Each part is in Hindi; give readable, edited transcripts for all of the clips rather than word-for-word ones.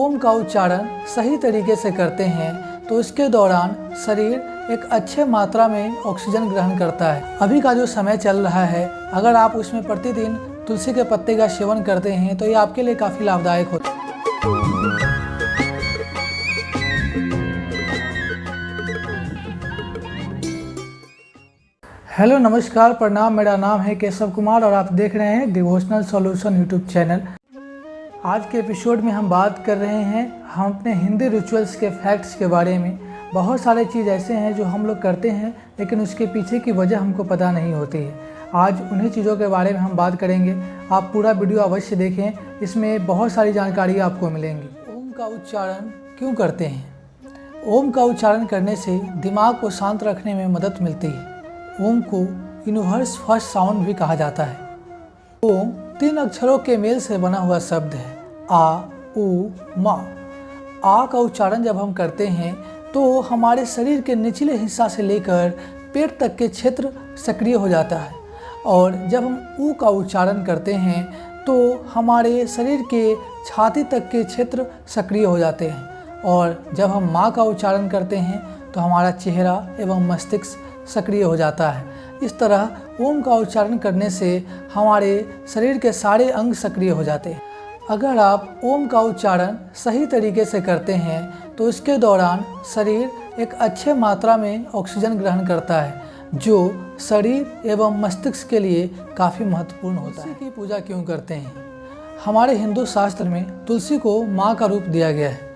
ओम का उच्चारण सही तरीके से करते हैं तो इसके दौरान शरीर एक अच्छे मात्रा में ऑक्सीजन ग्रहण करता है। अभी का जो समय चल रहा है, अगर आप उसमें प्रतिदिन तुलसी के पत्ते का सेवन करते हैं तो ये आपके लिए काफ़ी लाभदायक होता है। हेलो नमस्कार प्रणाम, मेरा नाम है केशव कुमार और आप देख रहे हैं डिवोशनल सॉल्यूशन यूट्यूब चैनल। आज के एपिसोड में हम बात कर रहे हैं हम अपने हिंदी रिचुअल्स के फैक्ट्स के बारे में। बहुत सारे चीज़ ऐसे हैं जो हम लोग करते हैं लेकिन उसके पीछे की वजह हमको पता नहीं होती है। आज उन्हीं चीज़ों के बारे में हम बात करेंगे। आप पूरा वीडियो अवश्य देखें, इसमें बहुत सारी जानकारी आपको मिलेंगी। ओम का उच्चारण क्यों करते हैं? ओम का उच्चारण करने से दिमाग को शांत रखने में मदद मिलती है। ओम को यूनिवर्स फर्स्ट साउंड भी कहा जाता है। ओम 3 अक्षरों के मेल से बना हुआ शब्द है, आ, उ, मा। आ का उच्चारण जब हम करते हैं तो हमारे शरीर के निचले हिस्सा से लेकर पेट तक के क्षेत्र सक्रिय हो जाता है, और जब हम उ का उच्चारण करते हैं तो हमारे शरीर के छाती तक के क्षेत्र सक्रिय हो जाते हैं, और जब हम मा का उच्चारण करते हैं तो हमारा चेहरा एवं मस्तिष्क सक्रिय हो जाता है। इस तरह ओम का उच्चारण करने से हमारे शरीर के सारे अंग सक्रिय हो जाते हैं। अगर आप ओम का उच्चारण सही तरीके से करते हैं तो इसके दौरान शरीर एक अच्छे मात्रा में ऑक्सीजन ग्रहण करता है, जो शरीर एवं मस्तिष्क के लिए काफ़ी महत्वपूर्ण होता है। तुलसी की पूजा क्यों करते हैं? हमारे हिंदू शास्त्र में तुलसी को माँ का रूप दिया गया है।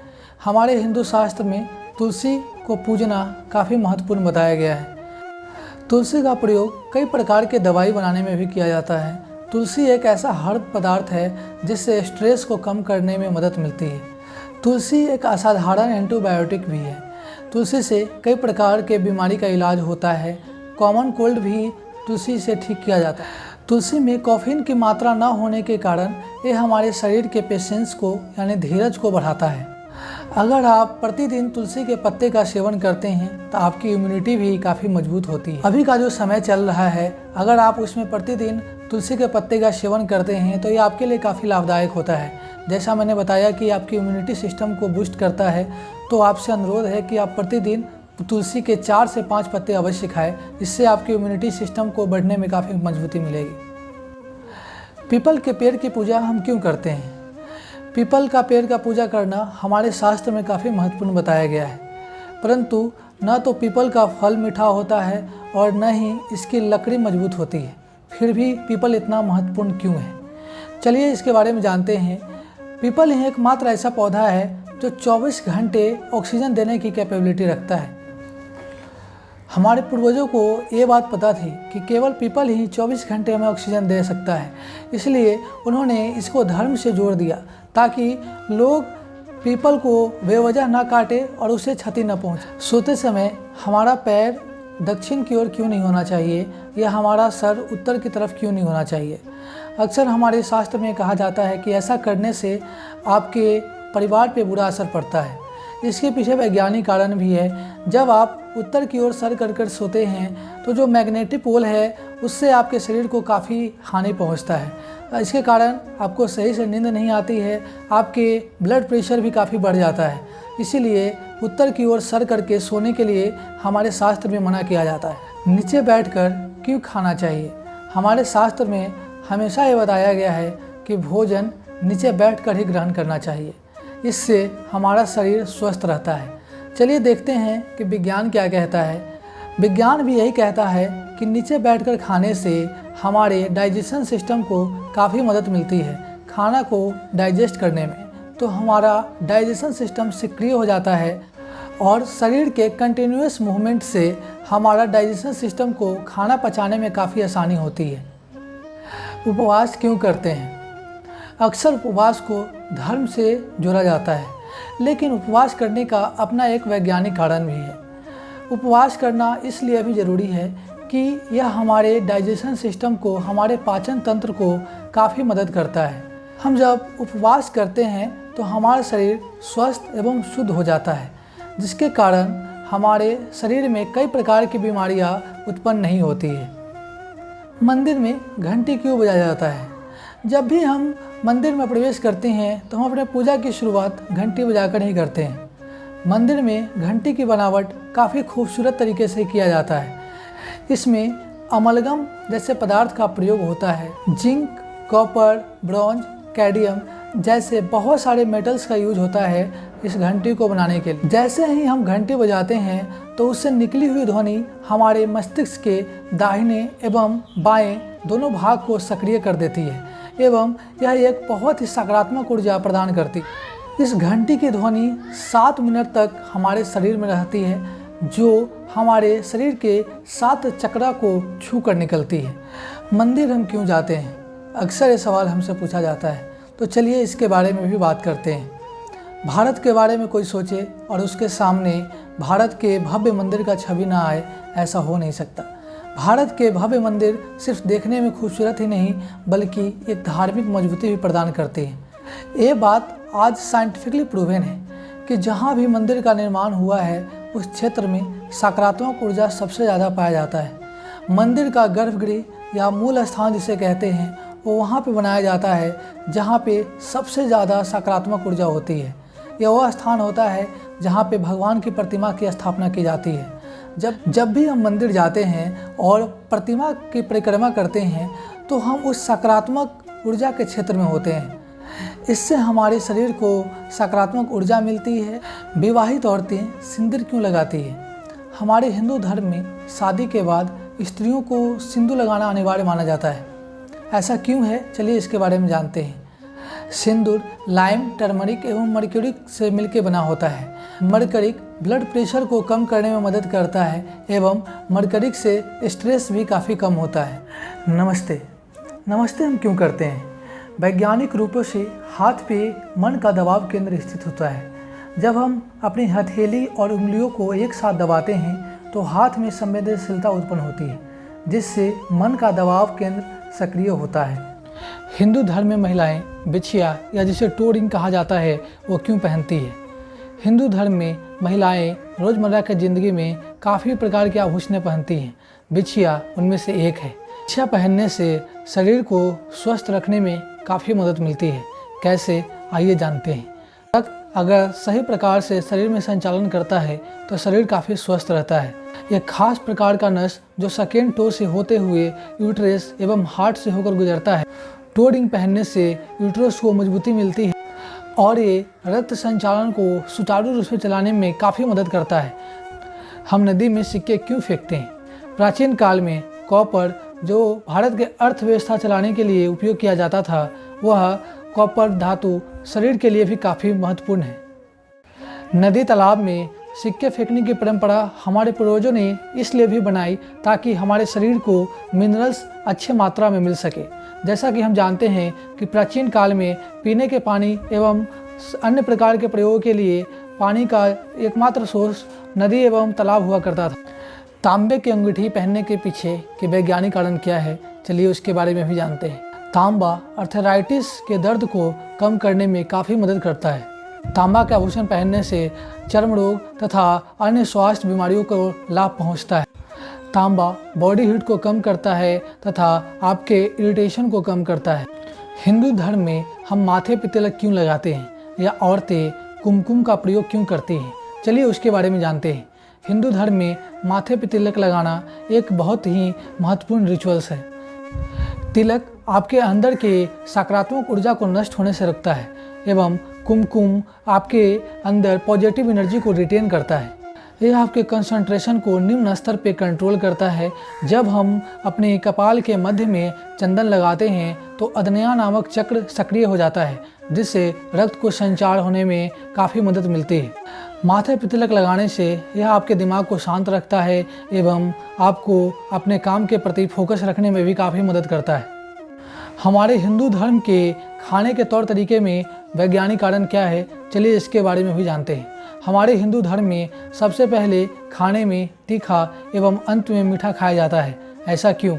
हमारे हिंदू शास्त्र में तुलसी को पूजना काफ़ी महत्वपूर्ण बताया गया है। तुलसी का प्रयोग कई प्रकार के दवाई बनाने में भी किया जाता है। तुलसी एक ऐसा हर्ब पदार्थ है जिससे स्ट्रेस को कम करने में मदद मिलती है। तुलसी एक असाधारण एंटीबायोटिक भी है। तुलसी से कई प्रकार के बीमारी का इलाज होता है। कॉमन कोल्ड भी तुलसी से ठीक किया जाता है। तुलसी में कैफीन की मात्रा न होने के कारण ये हमारे शरीर के पेशेंस को यानी धीरज को बढ़ाता है। अगर आप प्रतिदिन तुलसी के पत्ते का सेवन करते हैं तो आपकी इम्यूनिटी भी काफ़ी मजबूत होती है। अभी का जो समय चल रहा है, अगर आप उसमें प्रतिदिन तुलसी के पत्ते का सेवन करते हैं तो ये आपके लिए काफ़ी लाभदायक होता है। जैसा मैंने बताया कि आपकी इम्यूनिटी सिस्टम को बूस्ट करता है, तो आपसे अनुरोध है कि आप प्रतिदिन तुलसी के 4 से 5 पत्ते अवश्य खाएं। इससे आपकी इम्यूनिटी सिस्टम को बढ़ने में काफ़ी मजबूती मिलेगी। पीपल के पेड़ की पूजा हम क्यों करते हैं? पीपल का पेड़ का पूजा करना हमारे शास्त्र में काफ़ी महत्वपूर्ण बताया गया है, परंतु न तो पीपल का फल मीठा होता है और न ही इसकी लकड़ी मजबूत होती है। फिर भी पीपल इतना महत्वपूर्ण क्यों है? चलिए इसके बारे में जानते हैं। पीपल ही एकमात्र ऐसा पौधा है जो 24 घंटे ऑक्सीजन देने की कैपेबिलिटी रखता है। हमारे पूर्वजों को ये बात पता थी कि केवल पीपल ही 24 घंटे में ऑक्सीजन दे सकता है, इसलिए उन्होंने इसको धर्म से जोड़ दिया ताकि लोग पीपल को बेवजह ना काटे और उसे क्षति न पहुंचे। सोते समय हमारा पैर दक्षिण की ओर क्यों नहीं होना चाहिए या हमारा सर उत्तर की तरफ क्यों नहीं होना चाहिए? अक्सर हमारे शास्त्र में कहा जाता है कि ऐसा करने से आपके परिवार पे बुरा असर पड़ता है। इसके पीछे वैज्ञानिक कारण भी है। जब आप उत्तर की ओर सर कर सोते हैं तो जो मैग्नेटिक पोल है उससे आपके शरीर को काफ़ी हानि पहुंचता है। इसके कारण आपको सही से नींद नहीं आती है, आपके ब्लड प्रेशर भी काफ़ी बढ़ जाता है। इसीलिए उत्तर की ओर सर करके सोने के लिए हमारे शास्त्र में मना किया जाता है। नीचे बैठकर क्यों खाना चाहिए? हमारे शास्त्र में हमेशा ये बताया गया है कि भोजन नीचे बैठकर ही ग्रहण करना चाहिए, इससे हमारा शरीर स्वस्थ रहता है। चलिए देखते हैं कि विज्ञान क्या कहता है। विज्ञान भी यही कहता है कि नीचे बैठकर खाने से हमारे डाइजेशन सिस्टम को काफ़ी मदद मिलती है खाना को डाइजेस्ट करने में। तो हमारा डाइजेशन सिस्टम सक्रिय हो जाता है और शरीर के कंटिन्यूअस मूवमेंट से हमारा डाइजेशन सिस्टम को खाना पचाने में काफ़ी आसानी होती है। उपवास क्यों करते हैं? अक्सर उपवास को धर्म से जोड़ा जाता है, लेकिन उपवास करने का अपना एक वैज्ञानिक कारण भी है। उपवास करना इसलिए भी ज़रूरी है कि यह हमारे डाइजेशन सिस्टम को, हमारे पाचन तंत्र को काफ़ी मदद करता है। हम जब उपवास करते हैं तो हमारा शरीर स्वस्थ एवं शुद्ध हो जाता है, जिसके कारण हमारे शरीर में कई प्रकार की बीमारियां उत्पन्न नहीं होती है। मंदिर में घंटी क्यों बजाया जाता है? जब भी हम मंदिर में प्रवेश करते हैं तो हम अपने पूजा की शुरुआत घंटी बजाकर ही करते हैं। मंदिर में घंटी की बनावट काफ़ी खूबसूरत तरीके से किया जाता है। इसमें अमलगम जैसे पदार्थ का प्रयोग होता है। जिंक, कॉपर, ब्रॉन्ज, कैडमियम जैसे बहुत सारे मेटल्स का यूज होता है इस घंटी को बनाने के लिए। जैसे ही हम घंटी बजाते हैं तो उससे निकली हुई ध्वनि हमारे मस्तिष्क के दाहिने एवं बाएं दोनों भाग को सक्रिय कर देती है एवं यह एक बहुत ही सकारात्मक ऊर्जा प्रदान करती है। इस घंटी की ध्वनि 7 मिनट तक हमारे शरीर में रहती है, जो हमारे शरीर के 7 चक्रा को छू कर निकलती है। मंदिर हम क्यों जाते हैं? अक्सर ये सवाल हमसे पूछा जाता है, तो चलिए इसके बारे में भी बात करते हैं। भारत के बारे में कोई सोचे और उसके सामने भारत के भव्य मंदिर का छवि ना आए, ऐसा हो नहीं सकता। भारत के भव्य मंदिर सिर्फ देखने में खूबसूरत ही नहीं बल्कि एक धार्मिक मजबूती भी प्रदान करते हैं। ये बात आज साइंटिफिकली प्रूवन है कि जहाँ भी मंदिर का निर्माण हुआ है उस क्षेत्र में सकारात्मक ऊर्जा सबसे ज़्यादा पाया जाता है। मंदिर का गर्भगृह या मूल स्थान जिसे कहते हैं वो वहाँ पे बनाया जाता है जहाँ पे सबसे ज़्यादा सकारात्मक ऊर्जा होती है। यह वह स्थान होता है जहाँ पे भगवान की प्रतिमा की स्थापना की जाती है। जब भी हम मंदिर जाते हैं और प्रतिमा की परिक्रमा करते हैं तो हम उस सकारात्मक ऊर्जा के क्षेत्र में होते हैं। इससे हमारे शरीर को सकारात्मक ऊर्जा मिलती है। विवाहित औरतें सिंदूर क्यों लगाती है? हमारे हिंदू धर्म में शादी के बाद स्त्रियों को सिंदूर लगाना अनिवार्य माना जाता है। ऐसा क्यों है, चलिए इसके बारे में जानते हैं। सिंदूर लाइम, टर्मरिक एवं मर्क्यूरिक से मिलकर बना होता है। मर्क्यूरिक ब्लड प्रेशर को कम करने में मदद करता है एवं मर्क्यूरिक से स्ट्रेस भी काफ़ी कम होता है। नमस्ते हम क्यों करते हैं? वैज्ञानिक रूपों से हाथ पे मन का दबाव केंद्र स्थित होता है। जब हम अपनी हथेली और उंगलियों को एक साथ दबाते हैं तो हाथ में संवेदनशीलता उत्पन्न होती है, जिससे मन का दबाव केंद्र सक्रिय होता है। हिंदू धर्म में महिलाएं बिछिया या जिसे टो रिंग कहा जाता है वो क्यों पहनती है? हिंदू धर्म में महिलाएं रोज़मर्रा की ज़िंदगी में काफ़ी प्रकार के आभूषण पहनती हैं। बिछिया उनमें से एक है। बिछिया पहनने से शरीर को स्वस्थ रखने में काफ़ी मदद मिलती है। कैसे, आइए जानते हैं। रक्त अगर सही प्रकार से शरीर में संचालन करता है तो शरीर काफ़ी स्वस्थ रहता है। एक खास प्रकार का नस जो सेकेंड टो से होते हुए यूट्रस एवं हार्ट से होकर गुजरता है। टो रिंग पहनने से यूट्रस को मजबूती मिलती है और ये रक्त संचालन को सुचारू रूप से चलाने में काफ़ी मदद करता है। हम नदी में सिक्के क्यों फेंकते हैं? प्राचीन काल में कॉपर जो भारत के अर्थव्यवस्था चलाने के लिए उपयोग किया जाता था, वह कॉपर धातु शरीर के लिए भी काफ़ी महत्वपूर्ण है। नदी तालाब में सिक्के फेंकने की परंपरा हमारे पूर्वजों ने इसलिए भी बनाई ताकि हमारे शरीर को मिनरल्स अच्छे मात्रा में मिल सके। जैसा कि हम जानते हैं कि प्राचीन काल में पीने के पानी एवं अन्य प्रकार के प्रयोग के लिए पानी का एकमात्र सोर्स नदी एवं तालाब हुआ करता था। तांबे की अंगूठी पहनने के पीछे के वैज्ञानिक कारण क्या है, चलिए उसके बारे में भी जानते हैं। तांबा आर्थराइटिस के दर्द को कम करने में काफ़ी मदद करता है। तांबा के आभूषण पहनने से चर्म रोग तथा अन्य स्वास्थ्य बीमारियों को लाभ पहुंचता है। तांबा बॉडी हीट को कम करता है तथा आपके इरिटेशन को कम करता है। हिंदू धर्म में हम माथे पे तिलक क्यों लगाते हैं या औरतें कुमकुम का प्रयोग क्यों करती हैं, चलिए उसके बारे में जानते हैं। हिंदू धर्म में माथे पे तिलक लगाना एक बहुत ही महत्वपूर्ण रिचुअल्स है। तिलक आपके अंदर के सकारात्मक ऊर्जा को नष्ट होने से रोकता है एवं कुमकुम आपके अंदर पॉजिटिव एनर्जी को रिटेन करता है। यह आपके कंसंट्रेशन को निम्न स्तर पे कंट्रोल करता है। जब हम अपने कपाल के मध्य में चंदन लगाते हैं तो अदनया नामक चक्र सक्रिय हो जाता है, जिससे रक्त को संचार होने में काफ़ी मदद मिलती है। माथे पर तिलक लगाने से यह आपके दिमाग को शांत रखता है एवं आपको अपने काम के प्रति फोकस रखने में भी काफ़ी मदद करता है। हमारे हिंदू धर्म के खाने के तौर तरीके में वैज्ञानिक कारण क्या है, चलिए इसके बारे में भी जानते हैं। हमारे हिंदू धर्म में सबसे पहले खाने में तीखा एवं अंत में मीठा खाया जाता है। ऐसा क्यों?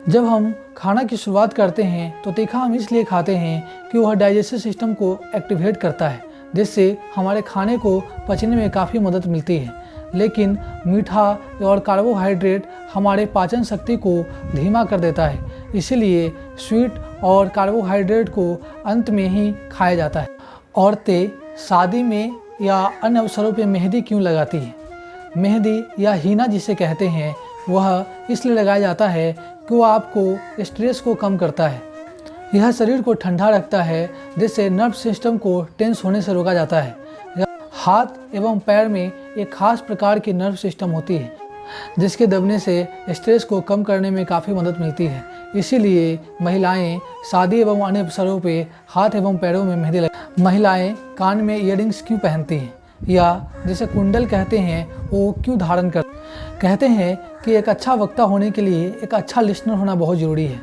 जब हम खाना की शुरुआत करते हैं तो तीखा हम इसलिए खाते हैं कि वह डाइजेस्टिव सिस्टम को एक्टिवेट करता है, जिससे हमारे खाने को पचने में काफ़ी मदद मिलती है। लेकिन मीठा और कार्बोहाइड्रेट हमारे पाचन शक्ति को धीमा कर देता है, इसीलिए स्वीट और कार्बोहाइड्रेट को अंत में ही खाया जाता है। औरतें शादी में या अन्य अवसरों पर मेहंदी क्यों लगाती हैं? मेहंदी या हीना जिसे कहते हैं वह इसलिए लगाया जाता है कि वह आपको स्ट्रेस को कम करता है। यह शरीर को ठंडा रखता है जिससे नर्व सिस्टम को टेंस होने से रोका जाता है। हाथ एवं पैर में एक खास प्रकार की नर्व सिस्टम होती है जिसके दबने से स्ट्रेस को कम करने में काफ़ी मदद मिलती है। इसीलिए महिलाएं शादी एवं अन्य अवसरों पे हाथ एवं पैरों में मेहंदी महिलाएं कान में इयररिंग्स क्यों पहनती हैं या जिसे कुंडल कहते हैं वो क्यों धारण कर? कहते हैं कि एक अच्छा वक्ता होने के लिए एक अच्छा लिसनर होना बहुत ज़रूरी है।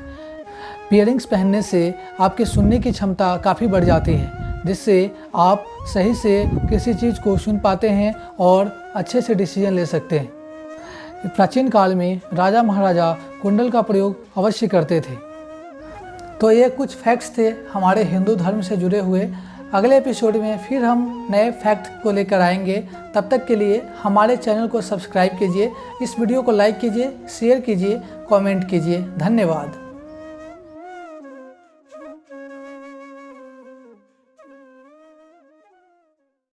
इयररिंग्स पहनने से आपकी सुनने की क्षमता काफ़ी बढ़ जाती है जिससे आप सही से किसी चीज़ को सुन पाते हैं और अच्छे से डिसीजन ले सकते हैं। प्राचीन काल में राजा महाराजा कुंडल का प्रयोग अवश्य करते थे। तो ये कुछ फैक्ट्स थे हमारे हिंदू धर्म से जुड़े हुए। अगले एपिसोड में फिर हम नए फैक्ट को लेकर आएंगे। तब तक के लिए हमारे चैनल को सब्सक्राइब कीजिए, इस वीडियो को लाइक कीजिए, शेयर कीजिए, कमेंट कीजिए। धन्यवाद।